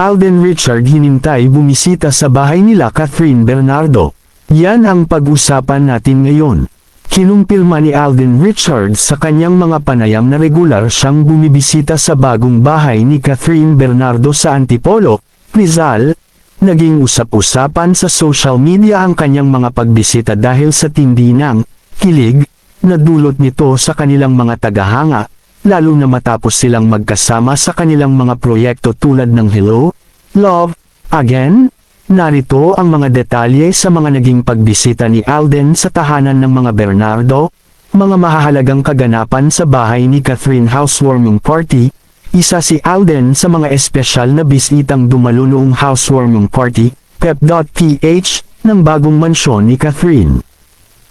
Alden Richard hinintay bumisita sa bahay nila Catherine Bernardo. Yan ang pag-usapan natin ngayon. Kinumpirma ni Alden Richard sa kanyang mga panayam na regular siyang bumibisita sa bagong bahay ni Catherine Bernardo sa Antipolo, Rizal. Naging usap-usapan sa social media ang kanyang mga pagbisita dahil sa tindi ng kilig na dulot nito sa kanilang mga tagahanga, lalo na matapos silang magkasama sa kanilang mga proyekto tulad ng Hello, Love, Again. Narito ang mga detalye sa mga naging pagbisita ni Alden sa tahanan ng mga Bernardo, mga mahahalagang kaganapan sa bahay ni Catherine housewarming party. Isa si Alden sa mga espesyal na bisitang dumalo noong housewarming party, pep.ph, ng bagong mansyon ni Catherine.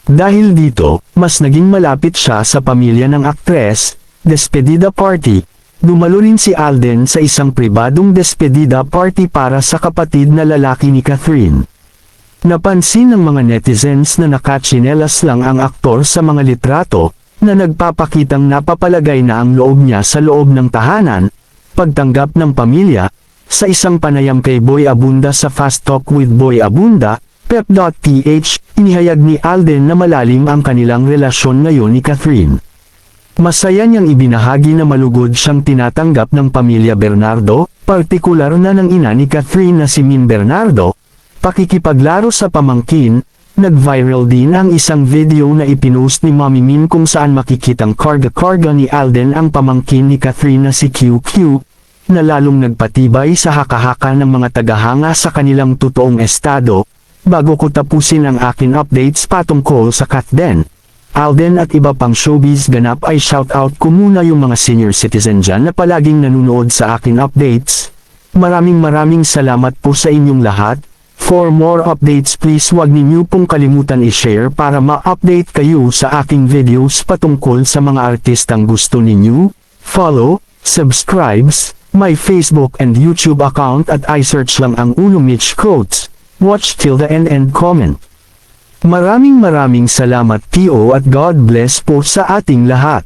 Dahil dito, mas naging malapit siya sa pamilya ng aktres. Despedida party. Dumalo rin si Alden sa isang pribadong despedida party para sa kapatid na lalaki ni Catherine. Napansin ng mga netizens na nakatsinelas lang ang aktor sa mga litrato, na nagpapakitang napapalagay na ang loob niya sa loob ng tahanan. Pagtanggap ng pamilya, sa isang panayam kay Boy Abunda sa Fast Talk with Boy Abunda, pep.ph, inihayag ni Alden na malalim ang kanilang relasyon ngayon ni Catherine. Masaya niyang ibinahagi na malugod siyang tinatanggap ng pamilya Bernardo, partikular na ng ina ni Catherine na si Min Bernardo. Pakikipaglaro sa pamangkin. Nag-viral din ang isang video na ipinost ni Mommy Min kung saan makikitang karga-karga ni Alden ang pamangkin ni Catherine na si QQ, na lalong nagpatibay sa haka-haka ng mga tagahanga sa kanilang totoong estado. Bago ko tapusin ang akin updates patungkol sa Catden, Alden at iba pang showbiz ganap ay shoutout ko muna yung mga senior citizen dyan na palaging nanonood sa akin updates. Maraming salamat po sa inyong lahat. For more updates please wag ninyo pong kalimutan i-share para ma-update kayo sa aking videos patungkol sa mga artistang gusto ninyo. Follow, subscribes, my Facebook and YouTube account at i-search lang ang Uno Mitch Quotes. Watch till the end and comment. Maraming salamat po at God bless po sa ating lahat.